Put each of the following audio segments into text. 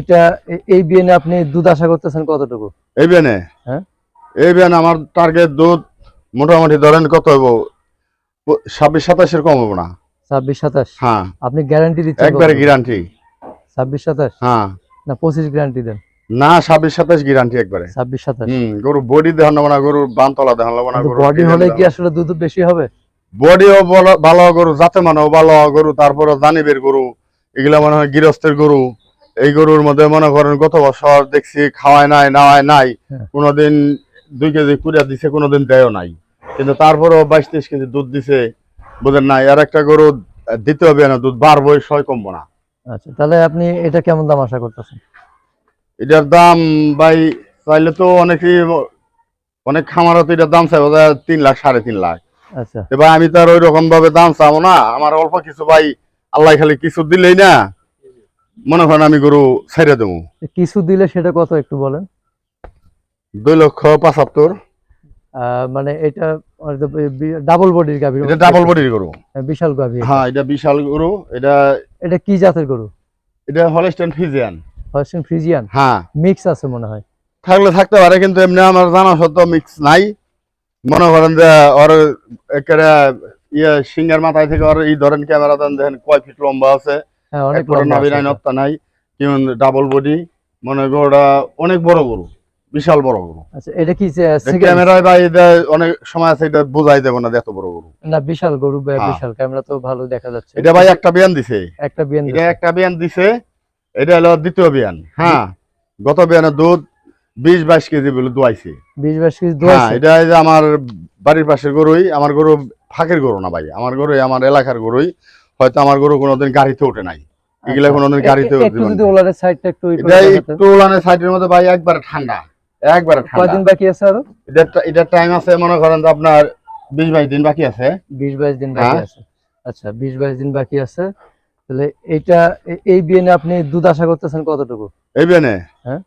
এটা এই বিয়ানে আপনি দুধ আশা করতেছেন কতটুকু? এই বিয়ানে হ্যাঁ, এই বিয়ানে আমার টার্গেট দুধ মোটামুটি ধরেন কত হইব, 26-27 কম হবো না। 26-27? হ্যাঁ, আপনি গ্যারান্টি দিচ্ছেন একবারে গ্যারান্টি। 26-27 হ্যাঁ, না 25 গ্যারান্টি দেন? না 26-27 গ্যারান্টি একবারে। 26-27? গরু বডি দেখান না, গরুর বানতলা দেখান না, গরু বডি হলে কি আসলে দুধ বেশি হবে? বডিও ভালো গরু, জাতে মানও ভালো গরু, তারপরে জানিবের গরু, এগুলা মনে হয় গৃহস্থের গরু। এই গরুর মধ্যে মনে করেন গত বছর দেখছি খাওয়ায় নাই নাওয়ায় নাই, কোনোদিন 2 কেজি কুড়িয়া দিছে, কোনোদিন দেয়ও নাই, কিন্তু তারপরেও 22-23 কেজি দুধ দিছে, বুঝেন নাই। আর একটা গরু দিতে হবে না, দুধ বাড়বো, সয় কমবো না। আচ্ছা, তাহলে আপনি এটা কেমন দাম আশা করতেছেন? এটার দাম ভাই চাইলে তো অনেক খামারও তো এটার দাম চাইবো 3 লাখ 3.5 লাখ। আচ্ছা, ভাই আমি তো আর ওই রকম ভাবে দাম চাবো না, আমার অল্প কিছু ভাই, আল্লাহ খালি কিছু দিলেই না মনে করেন আমি গরু ছেড়ে দেবো। কিছু দিলে সেটা কত একটু বলেন? 2,75,000। মানে এটা ডাবল বডির গাভী? এটা ডাবল বডির গরু, বিশাল গাভী। হ্যাঁ এটা বিশাল গরু। এটা এটা কি জাতের গরু? এটা হলস্টাইন ফ্রিজিয়ান। Holstein Friesian? হ্যাঁ, মিক্স আছে মনে হয়। থাকলে থাকতে পারে, কিন্তু এমনি আমার জানা সত্ত্বেও মিক্স নাই। মনে করেন যে ওর একেবারে সিংহের মাথায় থেকে ওর এই ধরেন ক্যামেরা দেন, দেখেন কয় ফিট লম্বা আছে, হ্যাঁ, অনেক পুরো লম্বা নাভি আছে নাই, এটা। নত্তা নাই, কেমন ডাবল বডি, মনে গরুটা অনেক বড় গরু, বিশাল বড় গরু। আচ্ছা, এটা কি ক্যামেরায় বা এটা অনেক সময় আছে, এটা বোঝাই দেবো না এত বড় গরু। না, বিশাল গরু, হ্যাঁ, বিশাল, ক্যামেরা তো ভালো দেখা যাচ্ছে। এটা ভাই একটা বিয়ান দিছে, একটা বিয়ান এটা দিছে? একটা বিয়ান দিছে, এটা হলো দ্বিতীয় বিয়ান। হ্যাঁ, গত বিয়ানের দুধ 20-22 কেজি বলে দোয়াইছে। 20-22 কেজি হ্যাঁ, দোয়াইছে? এটা এই যে আমার বাড়ির পাশের গরুই, আমার গরু ফাঁকের গরু না ভাই, আমার গরু আমার এলাকার গরুই। হয়তো আমার গরু কোনোদিন গাড়িতে ওঠে নাই, এগুলা আচ্ছা, কোনোদিন গাড়িতে একটু যদি ওলানের সাইডটা একটু এটা একটু ওলানের সাইডের মধ্যে ভাই একবারে ঠান্ডা, একবারে ঠান্ডা। কয়দিন বাকি আছে আরো? এটা টাইম আছে মনে করেন যে আপনার 20-22 দিন বাকি আছে। 20-22 দিন বাকি আছে? আচ্ছা, 20-22 দিন বাকি আছে। তাহলে এইটা এই বিয়ানে আপনি দুধ আশা করতেছেন কতটুকু? এই বিয়ানে? হ্যাঁ,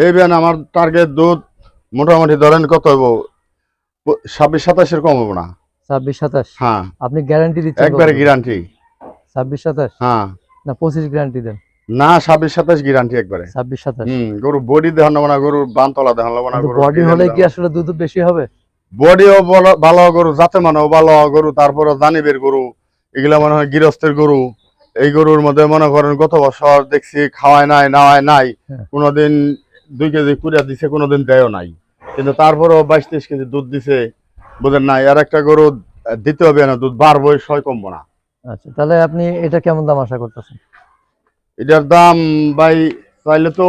এই বিয়ানে আমার টার্গেট দুধ মোটামুটি ধরেন কত হইব, 26-27 কম হবো না। 26-27? হ্যাঁ, আপনি গ্যারান্টি দিচ্ছেন একবারে গ্যারান্টি। 26-27 হ্যাঁ, না 25 গ্যারান্টি দেন? না 26-27 গ্যারান্টি একবারে। 26-27? গরু বডি দেখান না, গরুর বানতলা দেখান না, গরু বডি হলে কি আসলে দুধ বেশি হবে? বডিও ভালো গরু, জাতে মানও ভালো গরু, তারপরে জানিবের গরু, এগুলা মনে হয় গৃহস্থের গরু। এই গরুর মধ্যে মনে করেন গত বছর দেখছি খাওয়ায় নাই নাওয়ায় নাই, কোনোদিন 2 কেজি কুড়িয়া দিছে, কোনোদিন দেয়ও নাই, কিন্তু তারপরেও 22-23 কেজি দুধ দিছে, বুঝেন নাই। আর একটা গরু দিতে হবে না, দুধ বাড়বো, সয় কমবো না। আচ্ছা, তাহলে আপনি এটা কেমন দাম আশা করতেছেন? এটার দাম ভাই চাইলে তো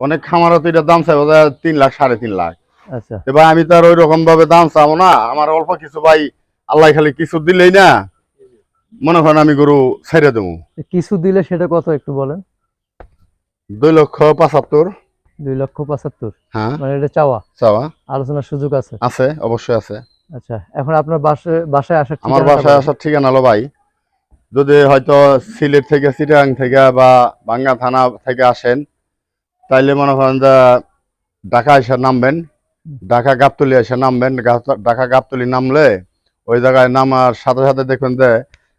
অনেক খামারও তো এটার দাম চাইবো 3 লাখ 3.5 লাখ। আচ্ছা, ভাই আমি তো আর ওই রকম ভাবে দাম চাবো না, আমার অল্প কিছু ভাই, আল্লাহ খালি কিছু দিলেই না মনে করেন আমি গরু ছেড়ে দেবো। কিছু দিলে সেটা কত একটু বলেন? 2,75,000। 2,75,000? হ্যাঁ, মানে এটা চাওয়া? চাওয়া আলোচনার সুযোগ আছে? আছে, অবশ্যই আছে। আচ্ছা, এখন আপনার বাসায় আসার আমার ঠিকানাটা বাসায় বলেন। আসার ঠিকানা হলো ভাই, যদি হয়তো সিলেট থেকে, চিটাগাং থেকে বা ভাঙ্গা থানা থেকে আসেন, তাইলে মনে করেন যে ঢাকা এসে নামবেন, ঢাকা গাবতলি এসে নামবেন। ঢাকা গাবতলি নামলে ওই জায়গায় নামার সাথে সাথে দেখবেন যে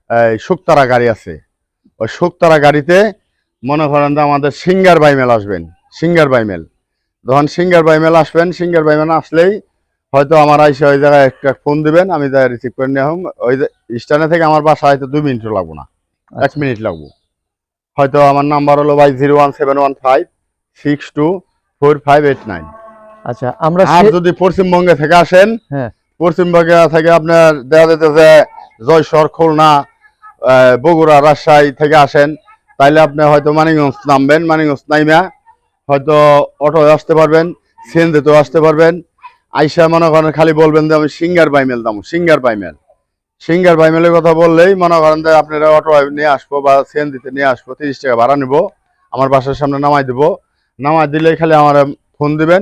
এই শুকতারা গাড়ি আছে, ওই শুকতারা গাড়িতে মনে করেন যে আমাদের সিঙ্গার বাইমেল আসবেন। সিঙ্গার বাইমেল, যখন সিঙ্গার বাইমেল আসবেন, সিঙ্গার বাইমেল আসলেই হয়তো আমার আইসে ওই জায়গায় একটা ফোন দিবেন, আমি জায়গায় রিসিভ করে নিয়ে হোম। ওই স্ট্যান্ডে থেকে আমার বাসা হয়তো 2 মিনিটও লাগবো না, 1 মিনিট লাগবো। হয়তো আমার নাম্বার হলো ভাই 01715624589। আচ্ছা, আমরা আর যদি পশ্চিমবঙ্গে থেকে আসেন, হ্যাঁ, পশ্চিমবঙ্গে থেকে আপনার দেখা যেতেছে জয়সর, খুলনা, বগুড়া, রাজশাহী থেকে আসেন, তাইলে আপনি হয়তো মানিকগঞ্জ নামবেন। মানিকগঞ্জ নাইমা হয়তো অটো আসতে পারবেন, সিএনজিতেও আসতে পারবেন। আইসা মনে করেন খালি বলবেন যে আমি সিঙ্গার বাইমেল দাম, সিঙ্গার বাইমেল। সিঙ্গার বাইমেলের কথা বললেই মনে করেন যে আপনারা অটো নিয়ে আসবো বা সিএনজিতে নিয়ে আসবো, 30 টাকা ভাড়া নিবো, আমার বাসার সামনে নামাই দেবো। নামাই দিলেই খালি আমার ফোন দিবেন,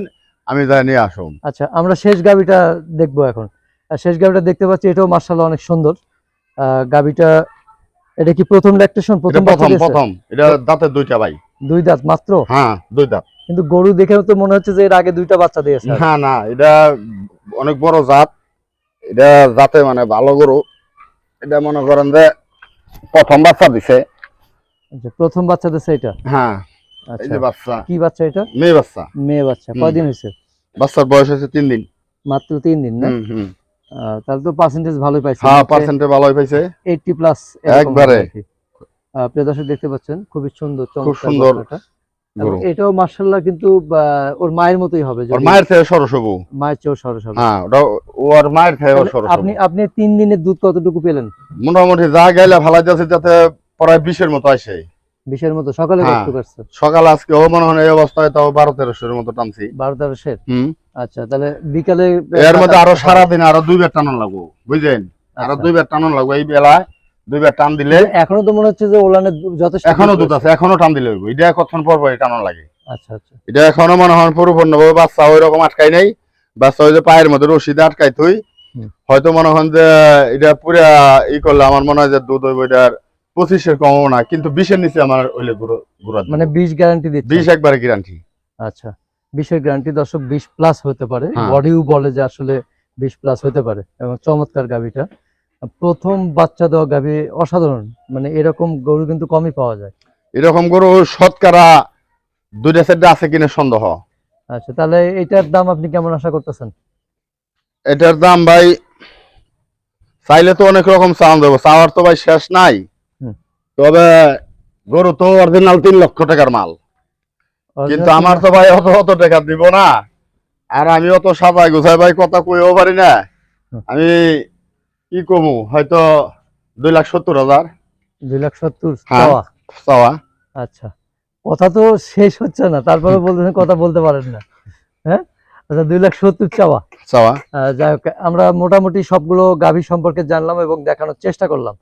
আমি যাই নিয়ে আসুন। আচ্ছা, আমরা শেষ গাবিটা দেখবো এখন। শেষ গাবিটা দেখতে পাচ্ছি, এটাও মাশাআল্লাহ অনেক সুন্দর গাবিটা। এটা কি প্রথম ল্যাকটেশন? প্রথম এটা দাঁতের 2টা ভাই। 2 দাঁত মাত্র? হ্যাঁ, 2 দাঁত। কিন্তু গরু দেখে তো মনে হচ্ছে যে এর আগে 2টা বাচ্চা দিয়েছে। না না, এটা অনেক বড় জাত, এটা জাতে মানে ভালো গরু। এটা মনে করেন যে প্রথম বাচ্চা দিছে। আচ্ছা, প্রথম বাচ্চা দিয়েছে এটা? হ্যাঁ, এই আচ্ছা, যে বাচ্চা, কি বাচ্চা এটা? মেয়ে বাচ্চা। মেয়ে বাচ্চা। কয়দিন হয়েছে? বাচ্চার বয়স হচ্ছে 3 দিন। মাত্র 3 দিন না? হুম। তাহলে তো পার্সেন্টেজ ভালোই পাইছে, হ্যাঁ, পার্সেন্টে ভালোই পাইছে 80+ একবারে। প্রিয় দর্শক দেখতে পাচ্ছেন, খুবই সুন্দর খুব চমৎকার সুন্দর বকনাটা। এবং গরু। এটাও মাশাআল্লাহ কিন্তু ওর মায়ের মতোই হবে, ওর যদি মায়ের থেকে সরস হবো। মায়ের চেয়েও সরস হবে। হ্যাঁ, ওর মায়ের থেকে তাহলে সরস আপনি হবো। আপনি 3 দিনের দুধ কতটুকু পেলেন? মোটামুটি যা গাইলে ভালো যাচ্ছে, যাতে প্রায় 20-এর মতো আসে। 20-এর মতো। সকালে হ্যাঁ, কত করছে? সকাল আজকে ও মনে হয় এই অবস্থায় তাও 12-13-এর মতো টানছি। 12-13। হুম। আচ্ছা, তাহলে বিকালে এর মধ্যে আরো টাকা হবে। সারাদিন আরো 2 বার টানান লাগবো, বুঝলেন? আরো আচ্ছা, 2 বার টানান লাগবো এই বেলায়। 2 বার টান দিলে কিন্তু এখনো তো মনে হচ্ছে যে ওলানের যথেষ্ট এখনো দুধ রয়েছে। আছে, এখনো টান দিলে হইব। এটা কতক্ষণ পর পর টানান লাগে। আচ্ছা আচ্ছা। এটা এখনো মনে হয় পরিপূর্ণভাবে বাচ্চা ওই রকম আটকাই নাই। বাচ্চা ওই যে পায়ের মধ্যে রশি দিয়ে আটকাই তুই, হুম। হয়তো মনে হয় যে এটা পুরা করলে আমার মনে হয় যে দুধ হইব এটার 25-এর কমও না, কিন্তু 20-এর নিচে আমার ওইলে গুড়া মানে 20 গ্যারান্টি দিচ্ছে? 20 একবারে গ্যারান্টি। আচ্ছা, 20-এর গ্যারান্টি দর্শক, 20+ হতে পারে। হ্যাঁ। বডিও বলে যে আসলে 20+ হতে পারে। এবং চমৎকার গাভীটা, প্রথম বাচ্চা দেওয়া গাভী, অসাধারণ। মানে এরকম গরু কিন্তু কমই পাওয়া যায়। এরকম গরু শতকরা 2-4টা আছে কিনা সন্দেহ। আচ্ছা, তাহলে এটার দাম আপনি কেমন আশা করতেছেন? এটার দাম ভাই চাইলে তো অনেক রকম চাওয়া দেবো, চাওয়ার তো ভাই শেষ নাই। হুম। তবে গরু তো অরিজিনাল 3 লক্ষ টাকার মাল, কিন্তু আমার তো ভাই অত টাকা দিব না। আর আমি অত সাজাই গুছাই ভাই কথা কইও পারি না। হুম। আমি কি কমু, হয়তো 2,70,000। 2,70,000 হ্যাঁ, চাওয়া? চাওয়া। আচ্ছা, কথা তো শেষ হচ্ছে না, তারপরে বলতেছেন কথা বলতে পারেন না। হ্যাঁ, আচ্ছা, 2,70,000 চাওয়া। চাওয়া। যাই হোক, আমরা মোটামুটি সবগুলো গাভী সম্পর্কে জানলাম এবং দেখানোর চেষ্টা করলাম।